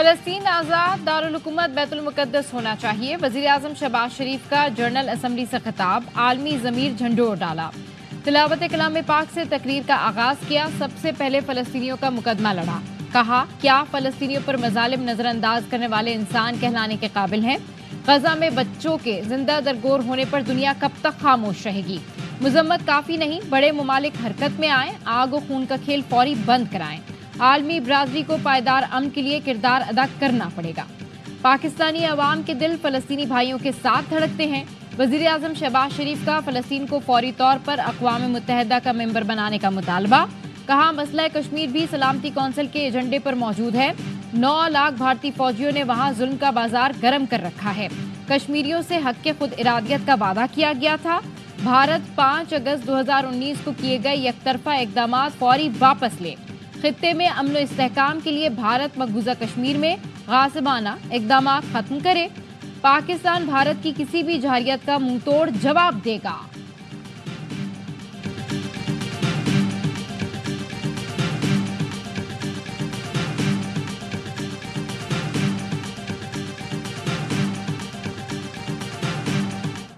فلسطین آزاد دارالحکومت بیت المقدس ہونا چاہیے، وزیر اعظم شہباز شریف کا جنرل اسمبلی سے خطاب، عالمی ضمیر جھنڈوڑ ڈالا۔ تلاوت کلام پاک سے تقریر کا آغاز کیا، سب سے پہلے فلسطینیوں کا مقدمہ لڑا، کہا کیا فلسطینیوں پر مظالم نظر انداز کرنے والے انسان کہلانے کے قابل ہیں؟ غزہ میں بچوں کے زندہ درگور ہونے پر دنیا کب تک خاموش رہے گی؟ مذمت کافی نہیں، بڑے ممالک حرکت میں آئیں، آگ و خون کا کھیل فوری بند کرائیں۔ عالمی برادری کو پائیدار امن کے لیے کردار ادا کرنا پڑے گا۔ پاکستانی عوام کے دل فلسطینی بھائیوں کے ساتھ دھڑکتے ہیں، وزیر اعظم شہباز شریف کا فلسطین کو فوری طور پر اقوام متحدہ کا ممبر بنانے کا مطالبہ، کہا مسئلہ کشمیر بھی سلامتی کونسل کے ایجنڈے پر موجود ہے، 9 لاکھ بھارتی فوجیوں نے وہاں ظلم کا بازار گرم کر رکھا ہے، کشمیریوں سے حق کے خود ارادیت کا وعدہ کیا گیا تھا، بھارت 5 اگست 2019 کو کیے گئے یک طرفہ اقدامات فوری واپس لے، خطے میں امن و استحکام کے لیے بھارت مقبوضہ کشمیر میں غاصبانہ اقدامات ختم کرے، پاکستان بھارت کی کسی بھی جارحیت کا منہ توڑ جواب دے گا۔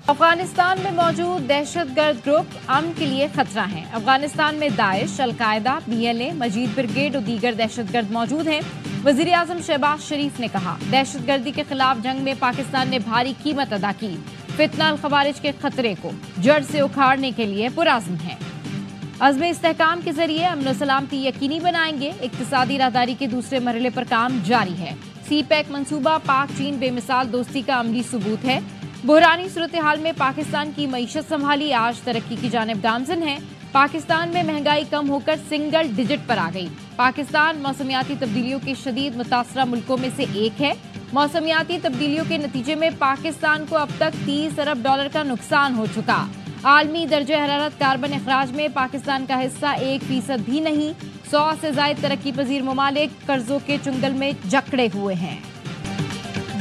افغانستان میں موجود دہشت گرد گروپ امن کے لیے خطرہ ہیں۔ افغانستان میں داعش، القاعدہ، BLA، مجید بریگیڈ اور دیگر دہشت گرد موجود ہیں۔ وزیر اعظم شہباز شریف نے کہا دہشت گردی کے خلاف جنگ میں پاکستان نے بھاری قیمت ادا کی، فتنہ الخوارج کے خطرے کو جڑ سے اکھاڑنے کے لیے پرعزم ہے، عزم استحکام کے ذریعے امن و سلامتی یقینی بنائیں گے۔ اقتصادی راہداری کے دوسرے مرحلے پر کام جاری ہے۔ CPEC منصوبہ پاک چین بے مثال دوستی کا عملی ثبوت ہے۔ بحرانی صورتحال میں پاکستان کی معیشت سنبھالی، آج ترقی کی جانب گامزن ہے۔ پاکستان میں مہنگائی کم ہو کر سنگل ڈیجٹ پر آ گئی۔ پاکستان موسمیاتی تبدیلیوں کے شدید متاثرہ ملکوں میں سے ایک ہے۔ موسمیاتی تبدیلیوں کے نتیجے میں پاکستان کو اب تک $30 ارب کا نقصان ہو چکا۔ عالمی درجہ حرارت کاربن اخراج میں پاکستان کا حصہ 1% بھی نہیں۔ 100 سے زائد ترقی پذیر ممالک قرضوں کے چنگل میں جکڑے ہوئے ہیں۔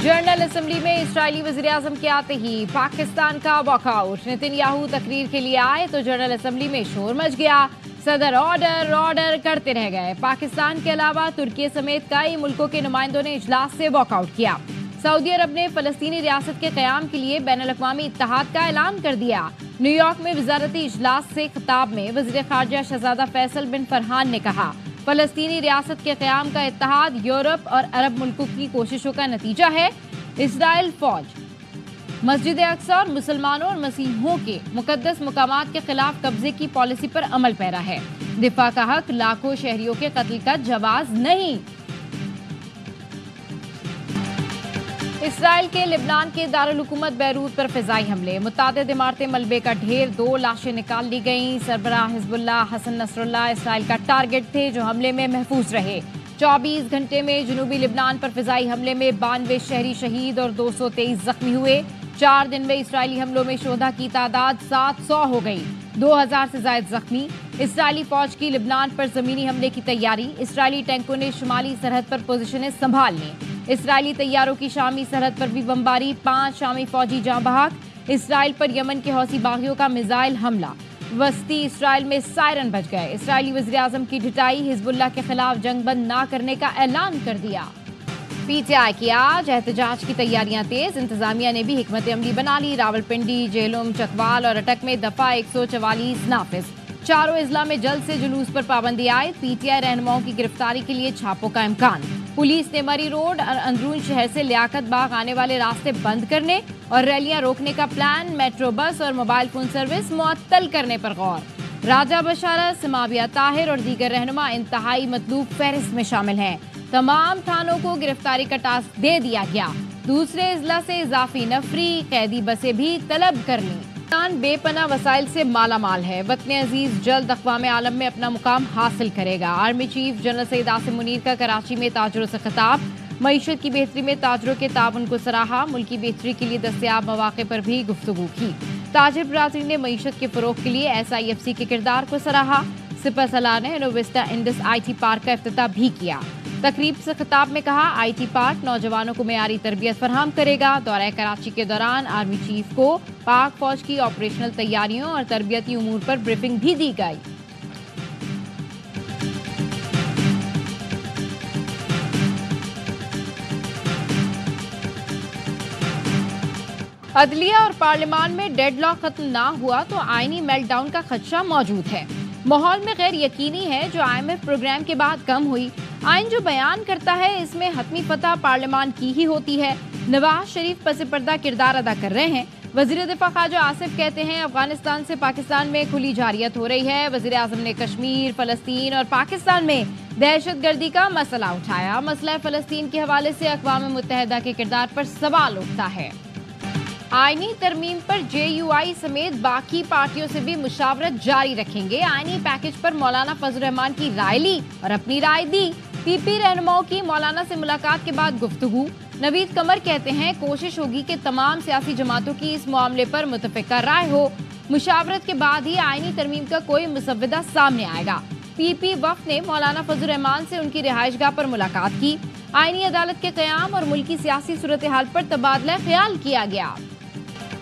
جنرل اسمبلی میں اسرائیلی وزیر اعظم کے آتے ہی پاکستان کا واک آؤٹ، نتن یاہو تقریر کے لیے آئے تو جنرل اسمبلی میں شور مچ گیا، صدر آرڈر کرتے رہ گئے۔ پاکستان کے علاوہ ترکی سمیت کئی ملکوں کے نمائندوں نے اجلاس سے واک آؤٹ کیا۔ سعودی عرب نے فلسطینی ریاست کے قیام کے لیے بین الاقوامی اتحاد کا اعلان کر دیا۔ نیو یارک میں وزارتی اجلاس سے خطاب میں وزیر خارجہ شہزادہ فیصل بن فرحان نے کہا فلسطینی ریاست کے قیام کا اتحاد یورپ اور عرب ملکوں کی کوششوں کا نتیجہ ہے۔ اسرائیل فوج مسجد اقصی اور مسلمانوں اور مسیحیوں کے مقدس مقامات کے خلاف قبضے کی پالیسی پر عمل پیرا ہے۔ دفاع کا حق، لاکھوں شہریوں کے قتل کا جواز نہیں۔ اسرائیل کے لبنان کے دارالحکومت بیروت پر فضائی حملے، متعدد عمارتیں ملبے کا ڈھیر، 2 لاشیں نکال لی گئیں۔ سربراہ حزب اللہ حسن نصر اللہ اسرائیل کا ٹارگٹ تھے جو حملے میں محفوظ رہے۔ 24 گھنٹے میں جنوبی لبنان پر فضائی حملے میں 92 شہری شہید اور 223 زخمی ہوئے۔ 4 دن میں اسرائیلی حملوں میں شہداء کی تعداد 700 ہو گئی، 2000 سے زائد زخمی۔ اسرائیلی فوج کی لبنان پر زمینی حملے کی تیاری، اسرائیلی ٹینکوں نے شمالی سرحد پر پوزیشنیں سنبھال لیں۔ اسرائیلی طیاروں کی شامی سرحد پر بھی بمباری، 5 شامی فوجی جاں بحق۔ اسرائیل پر یمن کے حوثی باغیوں کا میزائل حملہ، وسطی اسرائیل میں سائرن بج گئے۔ اسرائیلی وزیر اعظم کی ڈٹائی، حزب اللہ کے خلاف جنگ بند نہ کرنے کا اعلان کر دیا۔ PTI کی آج احتجاج کی تیاریاں تیز، انتظامیہ نے بھی حکمت عملی بنا لی۔ راولپنڈی، جہلم، چکوال اور اٹک میں دفعہ 144 نافذ، چاروں اضلاع میں جلد سے جلوس پر پابندی عائد۔ PTI رہنماؤں کی گرفتاری کے لیے چھاپوں کا امکان۔ پولیس نے مری روڈ اور اندرون شہر سے لیاقت باغ آنے والے راستے بند کرنے اور ریلیاں روکنے کا پلان، میٹرو بس اور موبائل فون سروس معطل کرنے پر غور۔ راجہ بشارت، سماویہ طاہر اور دیگر رہنما انتہائی مطلوب فہرست میں شامل ہیں۔ تمام تھانوں کو گرفتاری کا ٹاسک دے دیا گیا۔ دوسرے اضلاع سے اضافی نفری، قیدی بسیں بھی طلب کر لیں۔ پاکستان بے پناہ وسائل سے مالا مال ہے، وطن عزیز جلد اقوام عالم میں اپنا مقام حاصل کرے گا۔ Army chief general Syed Asim Munir کا کراچی میں تاجروں سے خطاب، معیشت کی بہتری میں تاجروں کے تعاون کو سراہا، ملکی بہتری کے لیے دستیاب مواقع پر بھی گفتگو کی۔ تاجر برادری نے معیشت کے فروغ کے لیے SIFC کے کردار کو سراہا۔ سپہ سالار نے انوویسٹا انڈس IT پارک کا افتتاح بھی کیا۔ تقریب سے خطاب میں کہا IT پارک نوجوانوں کو معیاری تربیت فراہم کرے گا۔ دورہ کراچی کے دوران آرمی چیف کو پاک فوج کی آپریشنل تیاریوں اور تربیتی امور پر بریفنگ بھی دی گئی۔ عدلیہ اور پارلیمان میں ڈیڈ لاک ختم نہ ہوا تو آئینی میلٹ ڈاؤن کا خدشہ موجود ہے۔ ماحول میں غیر یقینی ہے جو IMF پروگرام کے بعد کم ہوئی۔ آئین جو بیان کرتا ہے اس میں حتمی فتح پارلیمان کی ہی ہوتی ہے۔ نواز شریف پس پردہ کردار ادا کر رہے ہیں۔ وزیر دفاع خواجہ آصف کہتے ہیں افغانستان سے پاکستان میں کھلی جارحیت ہو رہی ہے۔ وزیر اعظم نے کشمیر، فلسطین اور پاکستان میں دہشت گردی کا مسئلہ اٹھایا۔ مسئلہ فلسطین کے حوالے سے اقوام متحدہ کے کردار پر سوال اٹھتا ہے۔ آئینی ترمیم پر JUI سمیت باقی پارٹیوں سے بھی مشاورت جاری رکھیں گے۔ آئینی پیکج پر مولانا فضل الرحمان کی رائے لی اور اپنی رائے دی۔ PP رہنماؤں کی مولانا سے ملاقات کے بعد گفتگو۔ نوید قمر کہتے ہیں کوشش ہوگی کہ تمام سیاسی جماعتوں کی اس معاملے پر متفقہ رائے ہو۔ مشاورت کے بعد ہی آئینی ترمیم کا کوئی مسودہ سامنے آئے گا۔ PP وفد نے مولانا فضل الرحمان سے ان کی رہائش گاہ پر ملاقات کی۔ آئینی عدالت کے قیام اور ملکی سیاسی صورتحال پر تبادلہ خیال کیا گیا۔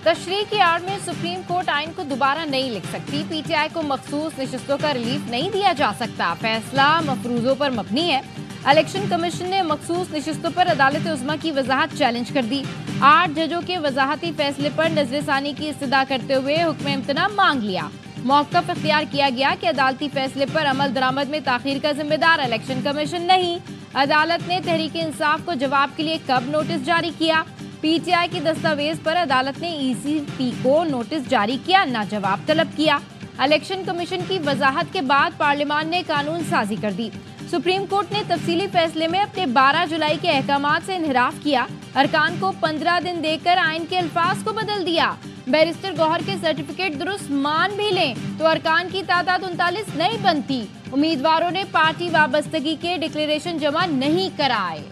تشریح کی آڑ میں سپریم کورٹ آئین کو دوبارہ نہیں لکھ سکتی۔ PTI کو مخصوص نشستوں کا ریلیف نہیں دیا جا سکتا۔ فیصلہ مفروضوں پر مبنی ہے۔ الیکشن کمیشن نے مخصوص نشستوں پر عدالت عظمیٰ کی وضاحت چیلنج کر دی۔ 8 ججوں کے وضاحتی فیصلے پر نظر ثانی کی استدعا کرتے ہوئے حکم امتناع مانگ لیا۔ موقف اختیار کیا گیا کہ عدالتی فیصلے پر عمل درآمد میں تاخیر کا ذمہ دار الیکشن کمیشن نہیں۔ عدالت نے تحریک انصاف کو جواب کے لیے کب نوٹس جاری کیا؟ PTI کی دستاویز پر عدالت نے ECP کو نوٹس جاری کیا، نہ جواب طلب کیا۔ الیکشن کمیشن کی وضاحت کے بعد پارلیمان نے قانون سازی کر دی۔ سپریم کورٹ نے تفصیلی فیصلے میں اپنے 12 جولائی کے احکامات سے انحراف کیا۔ ارکان کو 15 دن دے کر آئین کے الفاظ کو بدل دیا۔ بیرسٹر گوہر کے سرٹیفکیٹ درست مان بھی لیں تو ارکان کی تعداد 39 نہیں بنتی۔ امیدواروں نے پارٹی وابستگی کے ڈکلیریشن جمع نہیں کرائے۔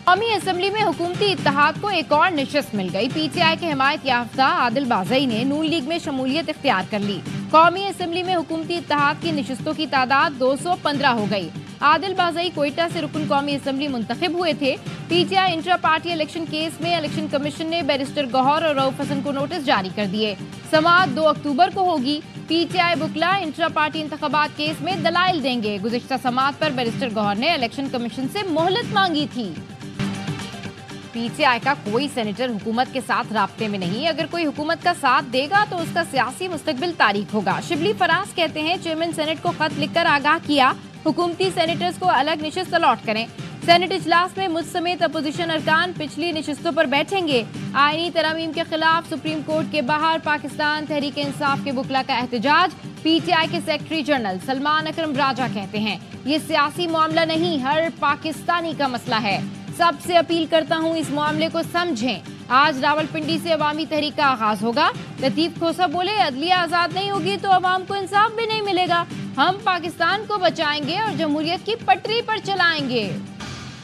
قومی اسمبلی میں حکومتی اتحاد کو ایک اور نشست مل گئی۔ PTI کے حمایت یافتہ عادل بازئی نے نون لیگ میں شمولیت اختیار کر لی۔ قومی اسمبلی میں حکومتی اتحاد کی نشستوں کی تعداد 215 ہو گئی۔ عادل بازئی کوئٹہ سے رکن قومی اسمبلی منتخب ہوئے تھے۔ PTI intra party election case میں الیکشن کمیشن نے بیرسٹر گوہر اور رؤف حسن کو نوٹس جاری کر دیے۔ سماعت 2 اکتوبر کو ہوگی۔ PTI وکلا انٹرا پارٹی انتخابات کیس میں دلائل دیں گے۔ گزشتہ سماعت پر بیرسٹر گوہر نے الیکشن کمیشن سے مہلت مانگی تھی۔ PTI کا کوئی سینیٹر حکومت کے ساتھ رابطے میں نہیں۔ اگر کوئی حکومت کا ساتھ دے گا تو اس کا سیاسی مستقبل تاریک ہوگا۔ شبلی فراز کہتے ہیں چیئرمین سینٹ کو خط لکھ کر آگاہ کیا حکومتی سینیٹرز کو الگ نشست الاٹ کریں۔ سینٹ اجلاس میں مجھ سمیت اپوزیشن ارکان پچھلی نشستوں پر بیٹھیں گے۔ آئینی ترامیم کے خلاف سپریم کورٹ کے باہر پاکستان تحریک انصاف کے وکلا کا احتجاج۔ PTI کے سیکرٹری جنرل سلمان اکرم راجہ کہتے ہیں یہ سیاسی معاملہ نہیں، ہر پاکستانی کا مسئلہ ہے۔ سب سے اپیل کرتا ہوں اس معاملے کو سمجھیں۔ آج راولپنڈی سے عوامی تحریک کا آغاز ہوگا۔ لطیف کھوسہ بولے عدلیہ آزاد نہیں ہوگی تو عوام کو انصاف بھی نہیں ملے گا۔ ہم پاکستان کو بچائیں گے اور جمہوریت کی پٹری پر چلائیں گے۔